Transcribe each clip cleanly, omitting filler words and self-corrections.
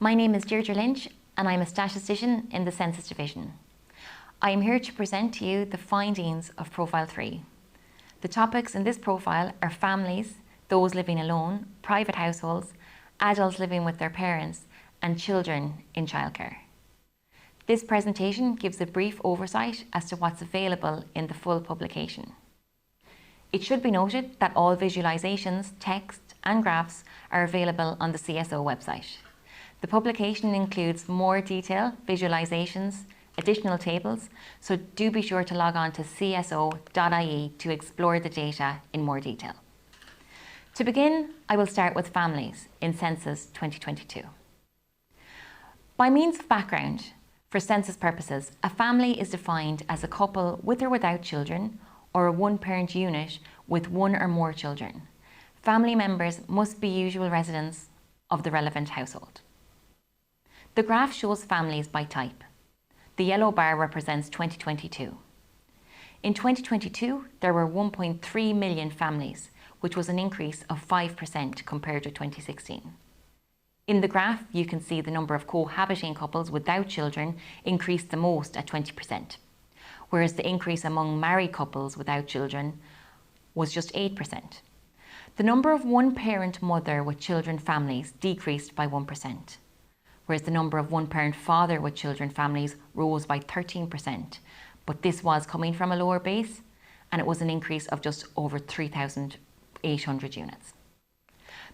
My name is Deirdre Lynch and I'm a statistician in the Census Division. I am here to present to you the findings of Profile 3. The topics in this profile are families, those living alone, private households, adults living with their parents, and children in childcare. This presentation gives a brief oversight as to what's available in the full publication. It should be noted that all visualisations, text and graphs are available on the CSO website. The publication includes more detail, visualisations, additional tables, so do be sure to log on to cso.ie to explore the data in more detail. To begin, I will start with families in Census 2022. By means of background, for census purposes, a family is defined as a couple with or without children, or a one-parent unit with one or more children. Family members must be usual residents of the relevant household. The graph shows families by type. The yellow bar represents 2022. In 2022, there were 1.3 million families, which was an increase of 5% compared to 2016. In the graph, you can see the number of cohabiting couples without children increased the most at 20%, whereas the increase among married couples without children was just 8%. The number of one-parent mother with children families decreased by 1%. Whereas the number of one-parent father with children families rose by 13%, but this was coming from a lower base, and it was an increase of just over 3,800 units.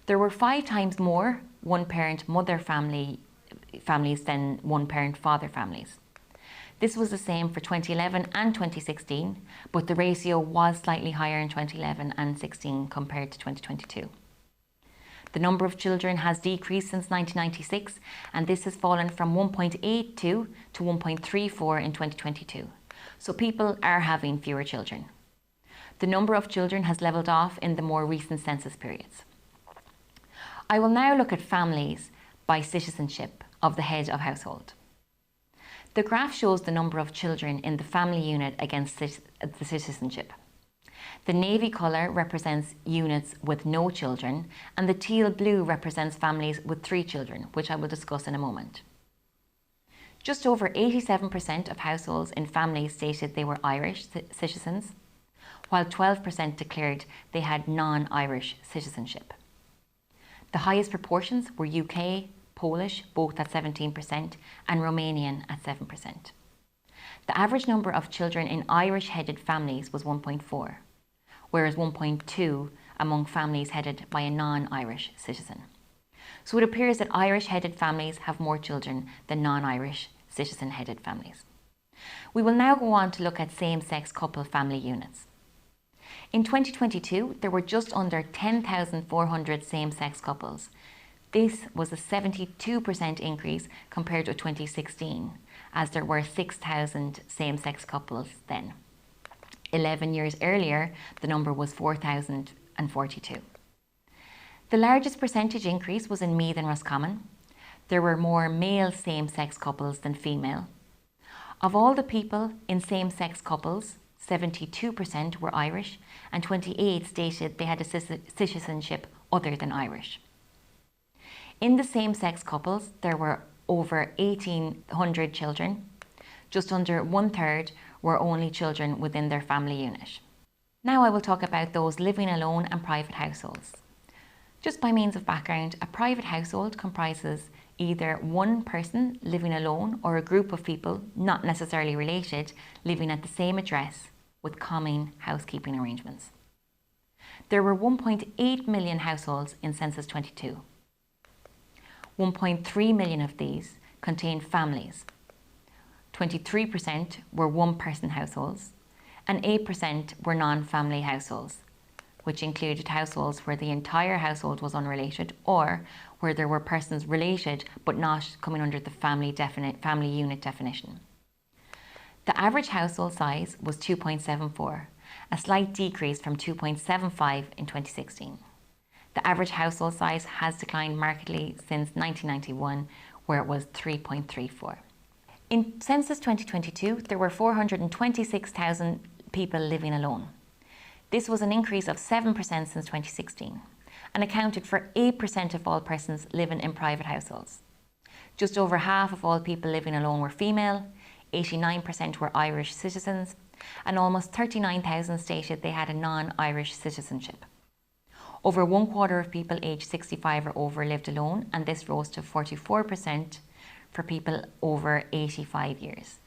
There were 5 times more one-parent mother families than one-parent father families. This was the same for 2011 and 2016, but the ratio was slightly higher in 2011 and 16 compared to 2022. The number of children has decreased since 1996, and this has fallen from 1.82 to 1.34 in 2022. So people are having fewer children. The number of children has levelled off in the more recent census periods. I will now look at families by citizenship of the head of household. The graph shows the number of children in the family unit against the citizenship. The navy colour represents units with no children, and the teal blue represents families with 3 children, which I will discuss in a moment. Just over 87% of households in families stated they were Irish citizens, while 12% declared they had non-Irish citizenship. The highest proportions were UK, Polish, both at 17%, and Romanian at 7%. The average number of children in Irish-headed families was 1.4, whereas 1.2 among families headed by a non-Irish citizen. So it appears that Irish-headed families have more children than non-Irish citizen-headed families. We will now go on to look at same-sex couple family units. In 2022, there were just under 10,400 same-sex couples. This was a 72% increase compared to 2016, as there were 6,000 same-sex couples then. 11 years earlier, the number was 4,042. The largest percentage increase was in Meath and Roscommon. There were more male same-sex couples than female. Of all the people in same-sex couples, 72% were Irish and 28% stated they had a citizenship other than Irish. In the same-sex couples, there were over 1,800 children. Just under 1/3 were only children within their family unit. Now I will talk about those living alone and private households. Just by means of background, a private household comprises either one person living alone or a group of people, not necessarily related, living at the same address with common housekeeping arrangements. There were 1.8 million households in Census 22. 1.3 million of these contained families. 23% were one-person households, and 8% were non-family households, which included households where the entire household was unrelated or where there were persons related but not coming under the family unit definition. The average household size was 2.74, a slight decrease from 2.75 in 2016. The average household size has declined markedly since 1991, where it was 3.34. In Census 2022, there were 426,000 people living alone. This was an increase of 7% since 2016 and accounted for 8% of all persons living in private households. Just over half of all people living alone were female, 89% were Irish citizens, and almost 39,000 stated they had a non-Irish citizenship. Over 1/4 of people aged 65 or over lived alone, and this rose to 44% for people over 85 years.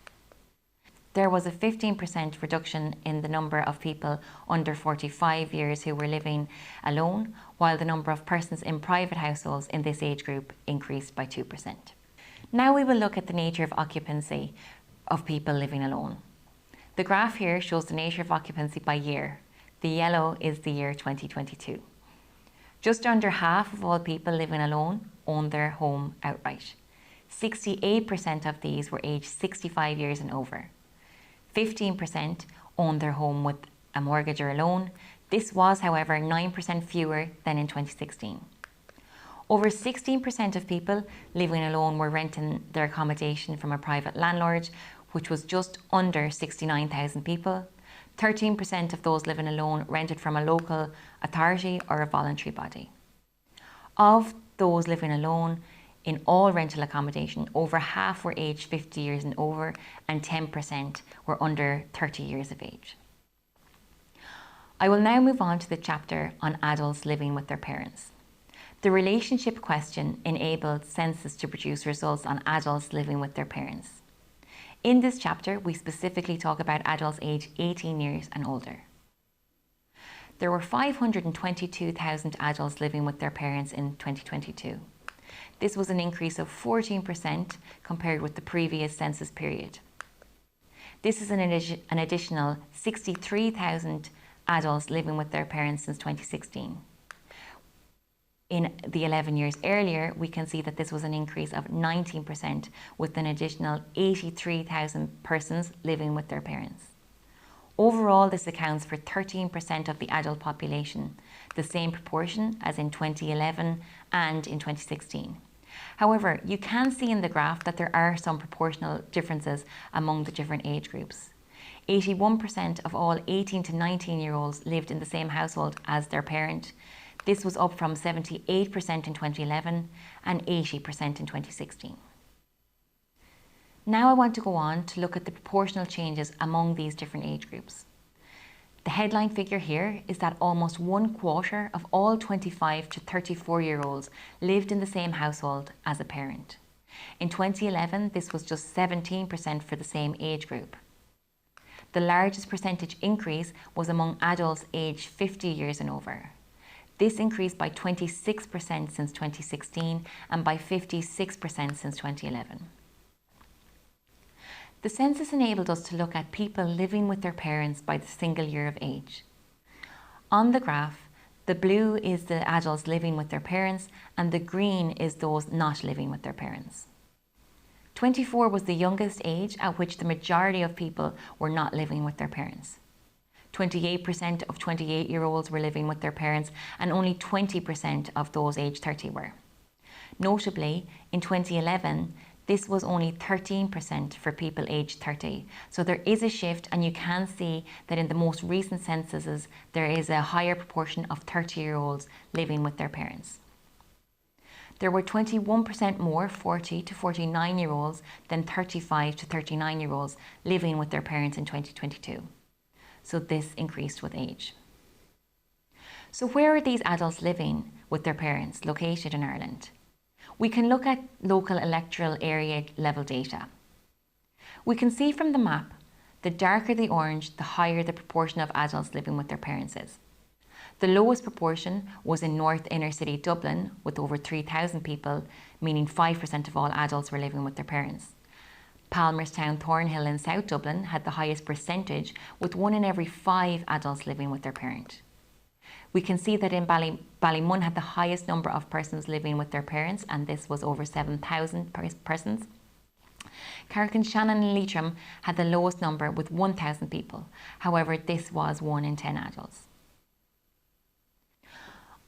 There was a 15% reduction in the number of people under 45 years who were living alone, while the number of persons in private households in this age group increased by 2%. Now we will look at the nature of occupancy of people living alone. The graph here shows the nature of occupancy by year. The yellow is the year 2022. Just under half of all people living alone own their home outright. 68% of these were aged 65 years and over. 15% owned their home with a mortgage or a loan. This was, however, 9% fewer than in 2016. Over 16% of people living alone were renting their accommodation from a private landlord, which was just under 69,000 people. 13% of those living alone rented from a local authority or a voluntary body. Of those living alone in all rental accommodation, over half were aged 50 years and over, and 10% were under 30 years of age. I will now move on to the chapter on adults living with their parents. The relationship question enabled Census to produce results on adults living with their parents. In this chapter, we specifically talk about adults aged 18 years and older. There were 522,000 adults living with their parents in 2022. This was an increase of 14% compared with the previous census period. This is an additional 63,000 adults living with their parents since 2016. In the 11 years earlier, we can see that this was an increase of 19% with an additional 83,000 persons living with their parents. Overall, this accounts for 13% of the adult population, the same proportion as in 2011 and in 2016. However, you can see in the graph that there are some proportional differences among the different age groups. 81% of all 18 to 19-year-olds lived in the same household as their parent. This was up from 78% in 2011 and 80% in 2016. Now I want to go on to look at the proportional changes among these different age groups. The headline figure here is that almost 1/4 of all 25 to 34-year-olds lived in the same household as a parent. In 2011, this was just 17% for the same age group. The largest percentage increase was among adults aged 50 years and over. This increased by 26% since 2016 and by 56% since 2011. The census enabled us to look at people living with their parents by the single year of age. On the graph, the blue is the adults living with their parents and the green is those not living with their parents. 24 was the youngest age at which the majority of people were not living with their parents. 28% of 28-year-olds were living with their parents and only 20% of those aged 30 were. Notably, in 2011, this was only 13% for people aged 30. So there is a shift, and you can see that in the most recent censuses, there is a higher proportion of 30-year-olds living with their parents. There were 21% more 40 to 49-year-olds than 35 to 39-year-olds living with their parents in 2022. So this increased with age. So where are these adults living with their parents located in Ireland? We can look at local electoral area level data. We can see from the map, the darker the orange, the higher the proportion of adults living with their parents is. The lowest proportion was in North Inner City Dublin with over 3,000 people, meaning 5% of all adults were living with their parents. Palmerstown Thornhill in South Dublin had the highest percentage with 1 in every 5 adults living with their parent. We can see that in Ballymun had the highest number of persons living with their parents, and this was over 7,000 persons. Carrick-on-Shannon and Leitrim had the lowest number with 1,000 people. However, this was 1 in 10 adults.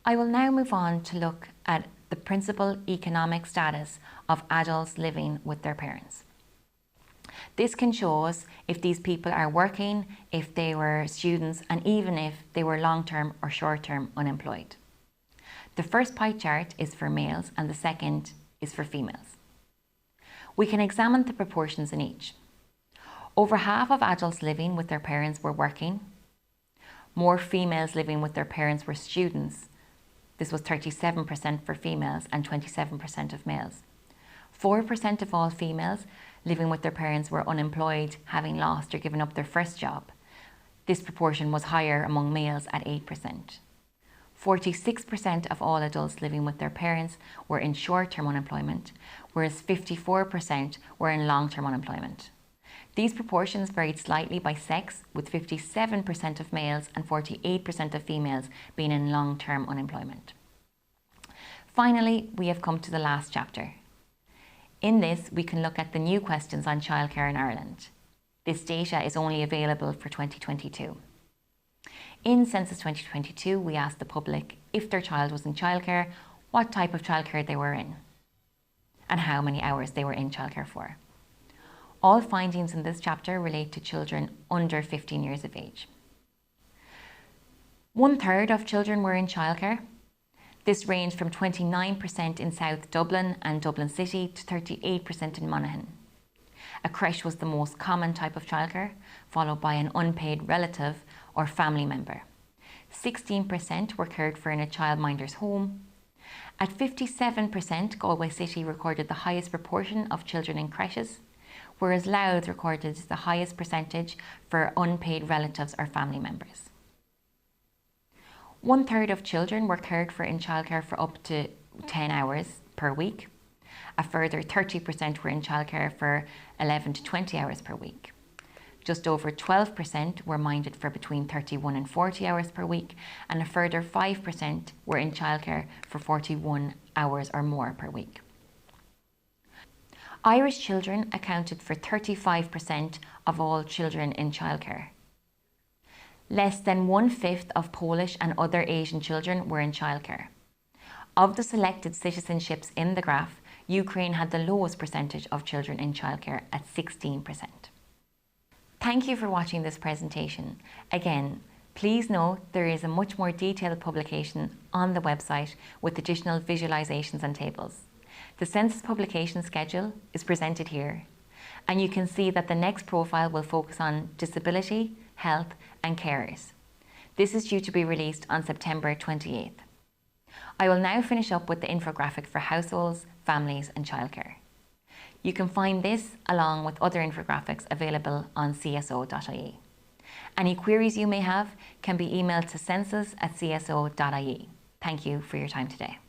I will now move on to look at the principal economic status of adults living with their parents. This can show us if these people are working, if they were students, and even if they were long-term or short-term unemployed. The first pie chart is for males and the second is for females. We can examine the proportions in each. Over half of adults living with their parents were working. More females living with their parents were students. This was 37% for females and 27% of males. 4% of all females living with their parents were unemployed, having lost or given up their first job. This proportion was higher among males at 8%. 46% of all adults living with their parents were in short-term unemployment, whereas 54% were in long-term unemployment. These proportions varied slightly by sex, with 57% of males and 48% of females being in long-term unemployment. Finally, we have come to the last chapter. In this, we can look at the new questions on childcare in Ireland. This data is only available for 2022. In Census 2022, we asked the public if their child was in childcare, what type of childcare they were in, and how many hours they were in childcare for. All findings in this chapter relate to children under 15 years of age. 1/3 of children were in childcare. This ranged from 29% in South Dublin and Dublin City to 38% in Monaghan. A creche was the most common type of childcare, followed by an unpaid relative or family member. 16% were cared for in a childminder's home. At 57%, Galway City recorded the highest proportion of children in creches, whereas Louth recorded the highest percentage for unpaid relatives or family members. 1/3 of children were cared for in childcare for up to 10 hours per week. A further 30% were in childcare for 11 to 20 hours per week. Just over 12% were minded for between 31 and 40 hours per week, and a further 5% were in childcare for 41 hours or more per week. Irish children accounted for 35% of all children in childcare. Less than 1/5 of Polish and other Asian children were in childcare. Of the selected citizenships in the graph, Ukraine had the lowest percentage of children in childcare at 16%. Thank you for watching this presentation. Again, please note there is a much more detailed publication on the website with additional visualizations and tables. The census publication schedule is presented here, and you can see that the next profile will focus on disability, health and carers. This is due to be released on September 28th. I will now finish up with the infographic for households, families and childcare. You can find this along with other infographics available on cso.ie. Any queries you may have can be emailed to census@cso.ie. Thank you for your time today.